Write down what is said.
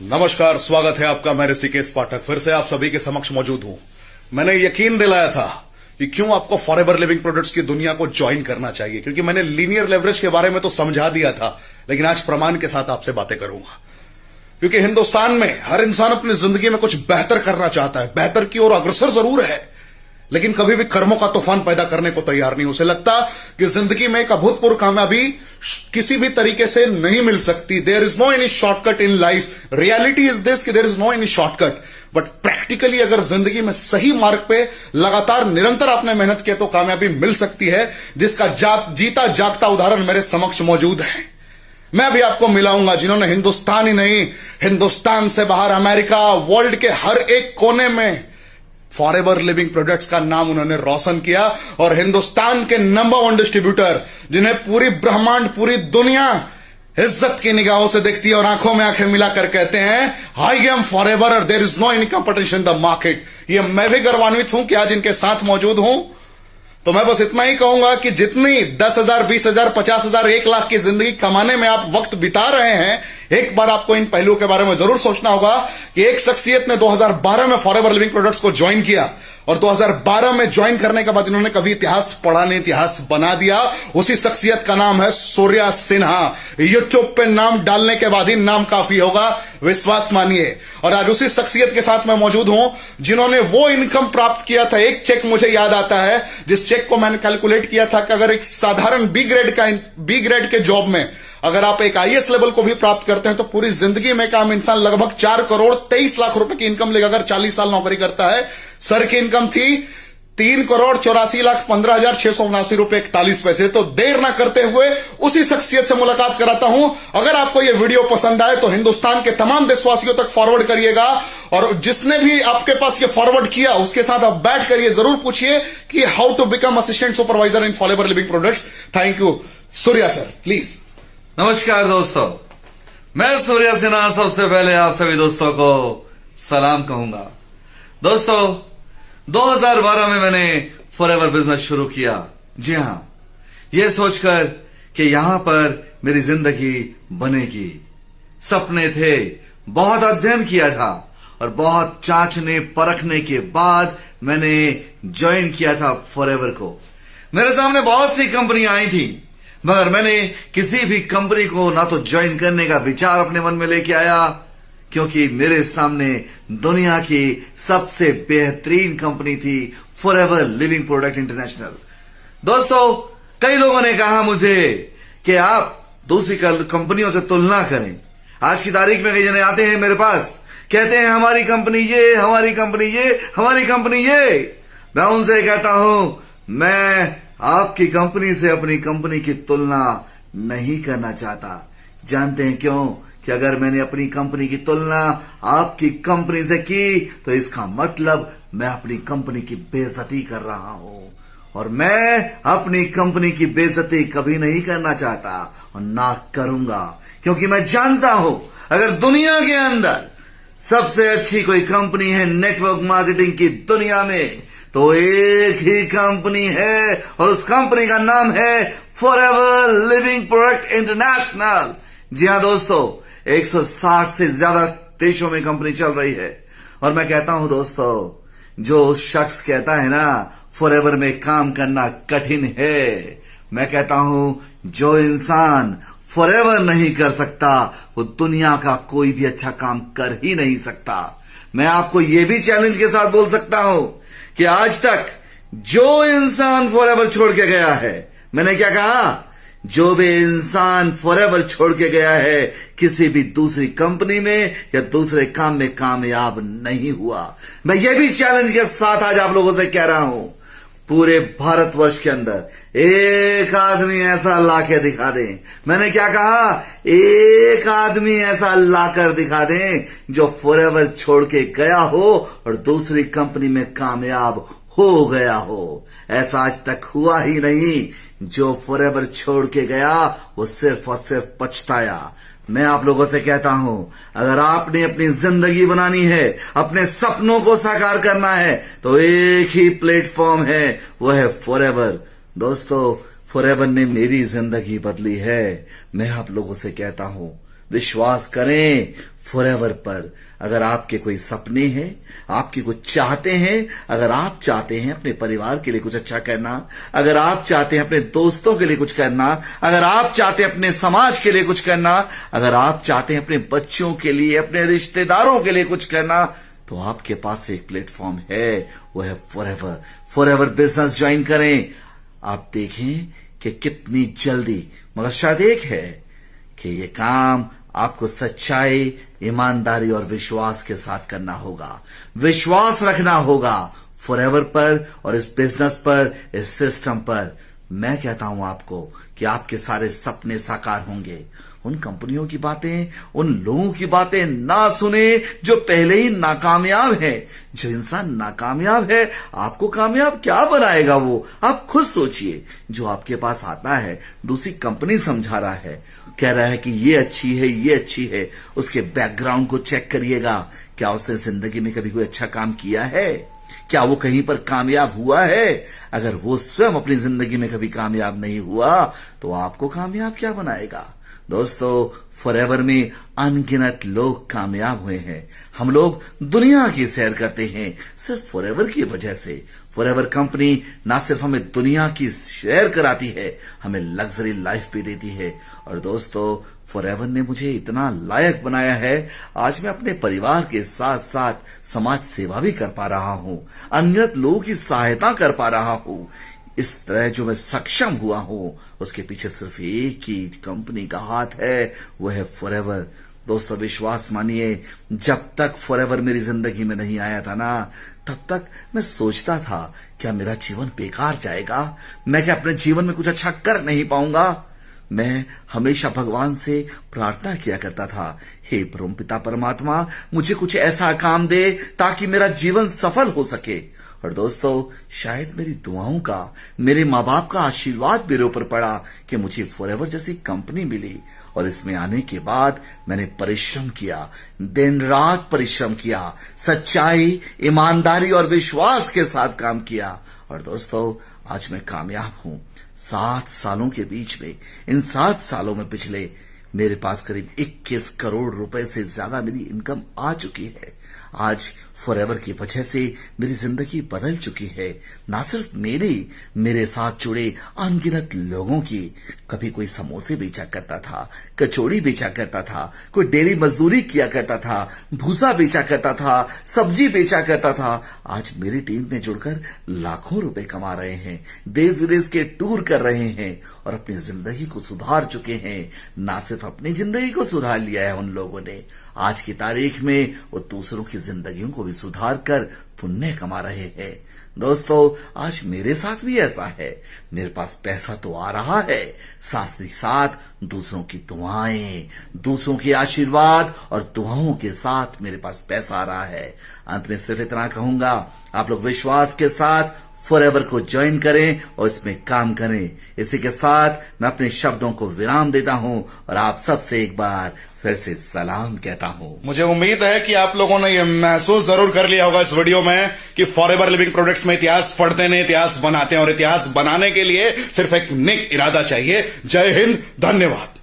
नमस्कार, स्वागत है आपका। मैं ऋषिकेश पाठक फिर से आप सभी के समक्ष मौजूद हूं। मैंने यकीन दिलाया था कि क्यों आपको फॉरएवर लिविंग प्रोडक्ट्स की दुनिया को ज्वाइन करना चाहिए, क्योंकि मैंने लीनियर लेवरेज के बारे में तो समझा दिया था, लेकिन आज प्रमाण के साथ आपसे बातें करूंगा। क्योंकि हिंदुस्तान में हर इंसान अपनी जिंदगी में कुछ बेहतर करना चाहता है, बेहतर की ओर अग्रसर जरूर है, लेकिन कभी भी कर्मों का तूफान पैदा करने को तैयार नहीं। उसे लगता कि जिंदगी में एक अभूतपूर्व कामयाबी किसी भी तरीके से नहीं मिल सकती। There is no any shortcut in life. Reality is this कि there is no any shortcut, but practically अगर जिंदगी में सही मार्ग पे लगातार निरंतर आपने मेहनत किया तो कामयाबी मिल सकती है, जिसका जीता जागता उदाहरण मेरे समक्ष मौजूद है। मैं भी आपको मिलाऊंगा जिन्होंने हिंदुस्तान ही नहीं, हिंदुस्तान से बाहर अमेरिका, वर्ल्ड के हर एक कोने में फॉरएवर लिविंग प्रोडक्ट्स का नाम उन्होंने रोशन किया, और हिंदुस्तान के नंबर 1 डिस्ट्रीब्यूटर, जिन्हें पूरी ब्रह्मांड, पूरी दुनिया इज्जत की निगाहों से देखती है और आंखों में आंखें मिलाकर कहते हैं, आई एम फॉरएवर और there is no any competition in the market. ये मैं भी गर्वान्वित हूं कि आज इनके साथ मौजूद हूं। तो मैं बस इतना ही कहूंगा कि जितनी 10,000, 20,000, 50,000, 1 लाख की जिंदगी कमाने में आप वक्त बिता रहे हैं, एक बार आपको इन पहलुओं के बारे में जरूर सोचना होगा कि एक शख्सियत ने 2012 में फॉरएवर लिविंग प्रोडक्ट्स को ज्वाइन किया, और 2012 में ज्वाइन करने के बाद इन्होंने कभी इतिहास पढ़ा नहीं, इतिहास बना दिया। उसी शख्सियत का नाम है सूर्या सिन्हा। यूट्यूब पे नाम डालने के बाद ही नाम काफी होगा, विश्वास मानिए। और आज उसी शख्सियत के साथ मैं मौजूद हूं जिन्होंने वो इनकम प्राप्त किया था। एक चेक मुझे याद आता है, जिस चेक को मैंने कैलकुलेट किया था कि अगर एक साधारण बी ग्रेड के जॉब में अगर आप एक आईएएस लेवल को भी प्राप्त करते हैं तो पूरी जिंदगी में काम इंसान लगभग 4 करोड़ 23 लाख रुपए की इनकम लेगा अगर 40 साल नौकरी करता है। सर की इनकम थी 3 करोड़ 84 लाख 15,679 रुपए 41 पैसे। तो देर ना करते हुए उसी शख्सियत से मुलाकात कराता हूं। अगर आपको यह वीडियो पसंद आए तो हिंदुस्तान के तमाम देशवासियों तक फॉरवर्ड करिएगा, और जिसने भी आपके पास ये फॉरवर्ड किया उसके साथ आप बैठ करिए, जरूर पूछिए कि how to become assistant supervisor in Forever Living products. Thank you Surya sir, please. नमस्कार दोस्तों, मैं सूर्या सिन्हा सबसे पहले आप सभी दोस्तों को सलाम कहूंगा। दोस्तों, 2012 में मैंने फॉरएवर बिजनेस शुरू किया। जी हां, यह सोचकर कि यहां पर मेरी जिंदगी बनेगी। सपने थे, बहुत अध्ययन किया था, और बहुत जांचने परखने के बाद मैंने ज्वाइन किया था फॉरएवर को। मेरे सामने बहुत सी कंपनियां आई थी, मगर मैंने किसी भी कंपनी को ना तो ज्वाइन करने का विचार अपने मन में लेके आया, क्योंकि मेरे सामने दुनिया की सबसे बेहतरीन कंपनी थी फॉरएवर लिविंग प्रोडक्ट इंटरनेशनल। दोस्तों, कई लोगों ने कहा मुझे कि आप दूसरी कंपनियों से तुलना करें। आज की तारीख में कई जने आते हैं मेरे पास, कहते हैं हमारी कंपनी ये, हमारी कंपनी ये, हमारी कंपनी ये। मैं उनसे कहता हूं, मैं आपकी कंपनी से अपनी कंपनी की तुलना नहीं करना चाहता। जानते हैं क्यों? कि अगर मैंने अपनी कंपनी की तुलना आपकी कंपनी से की तो इसका मतलब मैं अपनी कंपनी की बेइज्जती कर रहा हूं, और मैं अपनी कंपनी की बेइज्जती कभी नहीं करना चाहता और ना करूंगा। क्योंकि मैं जानता हूं, अगर दुनिया के अंदर सबसे अच्छी कोई कंपनी है नेटवर्क मार्केटिंग की दुनिया में, तो एक ही कंपनी है, और उस कंपनी का नाम है फॉरएवर लिविंग प्रोडक्ट इंटरनेशनल। जी हां दोस्तों, 160 से ज्यादा देशों में कंपनी चल रही है। और मैं कहता हूं दोस्तों, जो शख्स कहता है ना फॉरएवर में काम करना कठिन है, मैं कहता हूं जो इंसान फॉरएवर नहीं कर सकता वो दुनिया का कोई भी अच्छा काम कर ही नहीं सकता। मैं आपको यह भी चैलेंज के साथ बोल सकता हूं कि आज तक जो इंसान फॉरएवर छोड़ के गया है, मैंने क्या कहा, जो भी इंसान फॉरएवर छोड़ के गया है, किसी भी दूसरी कंपनी में या दूसरे काम में कामयाब नहीं हुआ। मैं ये भी चैलेंज के साथ आज आप लोगों से कह रहा हूं, पूरे भारतवर्ष के अंदर एक आदमी ऐसा लाके दिखा दे। मैंने क्या कहा, एक आदमी ऐसा लाकर दिखा दे जो फॉरएवर छोड़ के गया हो और दूसरी कंपनी में कामयाब हो गया हो। ऐसा आज तक हुआ ही नहीं। जो फॉरएवर छोड़ के गया वो सिर्फ और सिर्फ पछताया। मैं आप लोगों से कहता हूं, अगर आपने अपनी जिंदगी बनानी है, अपने सपनों को साकार करना है, तो एक ही प्लेटफॉर्म है, वो है फॉरएवर। दोस्तों, फॉरएवर ने मेरी जिंदगी बदली है। मैं आप लोगों से कहता हूं, विश्वास करें, फॉरएवर पर अगर आपके कोई सपने हैं, आपके कुछ चाहते हैं, अगर आप चाहते हैं अपने परिवार के लिए कुछ अच्छा करना, अगर आप चाहते हैं अपने दोस्तों के लिए कुछ करना, अगर आप चाहते हैं अपने समाज के लिए कुछ करना, अगर आप चाहते हैं अपने बच्चों के लिए, अपने रिश्तेदारों के लिए कुछ करना, तो आपके पास एक प्लेटफॉर्म है, वो है फॉरएवर। फॉरएवर बिजनेस ज्वाइन करें। आप देखें कि कितनी जल्दी, मगर शायद एक है कि ये काम आपको सच्चाई, ईमानदारी और विश्वास के साथ करना होगा। विश्वास रखना होगा फॉरएवर पर और इस बिजनेस पर, इस सिस्टम पर। मैं कहता हूं आपको कि आपके सारे सपने साकार होंगे। उन कंपनियों की बातें, उन लोगों की बातें ना सुने जो पहले ही नाकामयाब है। जो इंसान नाकामयाब है, आपको कामयाब क्या बनाएगा वो? आप खुद सोचिए। जो आपके पास आता है, दूसरी कंपनी समझा रहा है, कह रहा है कि ये अच्छी है, ये अच्छी है, उसके बैकग्राउंड को चेक करिएगा। क्या उसने जिंदगी में कभी कोई अच्छा काम किया है? क्या वो कहीं पर कामयाब हुआ है? अगर वो स्वयं अपनी जिंदगी में कभी कामयाब नहीं हुआ, तो आपको कामयाब क्या बनाएगा? दोस्तों, फॉरएवर में अनगिनत लोग कामयाब हुए हैं। हम लोग दुनिया की सैर करते हैं सिर्फ फॉरएवर की वजह से। फॉरएवर कंपनी ना सिर्फ हमें दुनिया की सैर कराती है, हमें लग्जरी लाइफ भी देती है। और दोस्तों, फॉरएवर ने मुझे इतना लायक बनाया है, आज मैं अपने परिवार के साथ साथ समाज सेवा भी कर पा रहा हूं, अनगिनत लोगों की सहायता कर पा रहा हूं। इस तरह जो मैं सक्षम हुआ हूं, उसके पीछे सिर्फ एक ही कंपनी का हाथ है, वो है फॉरएवर। दोस्तों, विश्वास मानिए, जब तक फॉरएवर मेरी जिंदगी में नहीं आया था ना, तब तक मैं सोचता था क्या मेरा जीवन बेकार जाएगा, मैं क्या अपने जीवन में कुछ अच्छा कर नहीं पाऊंगा। मैं हमेशा भगवान से प्रार्थना किया करता था, हे परमपिता परमात्मा, मुझे कुछ ऐसा काम दे ताकि मेरा जीवन सफल हो सके। और दोस्तों, शायद मेरी दुआओं का, मेरे माँ बाप का आशीर्वाद मेरे ऊपर पड़ा कि मुझे फॉरएवर जैसी कंपनी मिली। और इसमें आने के बाद मैंने परिश्रम किया, दिन रात परिश्रम किया, सच्चाई, ईमानदारी और विश्वास के साथ काम किया। और दोस्तों, आज मैं कामयाब हूं। 7 सालों के बीच में, इन 7 सालों में पिछले मेरे पास करीब 21 करोड़ रुपए से ज्यादा मेरी इनकम आ चुकी है। आज फॉरएवर की वजह से मेरी जिंदगी बदल चुकी है। ना सिर्फ मेरे साथ जुड़े अनगिनत लोगों की। कभी कोई समोसे बेचा करता था, कचौड़ी बेचा करता था, कोई डेली मजदूरी किया करता था, भूसा बेचा करता था, सब्जी बेचा करता था। आज मेरी टीम में जुड़कर लाखों रुपए कमा रहे हैं, देश विदेश के टूर कर रहे हैं और अपनी जिंदगी को सुधार चुके हैं। ना सिर्फ अपनी जिंदगी को सुधार लिया है उन लोगों ने, आज की तारीख में वो दूसरों की जिंदगियों को भी सुधार कर पुण्य कमा रहे हैं। दोस्तों, आज मेरे साथ भी ऐसा है। मेरे पास पैसा तो आ रहा है, साथ ही साथ दूसरों की दुआएं, दूसरों के आशीर्वाद और दुआओं के साथ मेरे पास पैसा आ रहा है। अंत में सिर्फ इतना कहूंगा, आप लोग विश्वास के साथ फॉरएवर को ज्वाइन करें और इसमें काम करें। इसी के साथ मैं अपने शब्दों को विराम देता हूं और आप सबसे एक बार फिर से सलाम कहता हूं। मुझे उम्मीद है कि आप लोगों ने यह महसूस जरूर कर लिया होगा इस वीडियो में कि फॉरएवर लिविंग प्रोडक्ट्स में इतिहास पढ़ते नहीं, इतिहास बनाते हैं। और इतिहास बनाने के लिए सिर्फ एक नेक इरादा चाहिए। जय हिंद, धन्यवाद।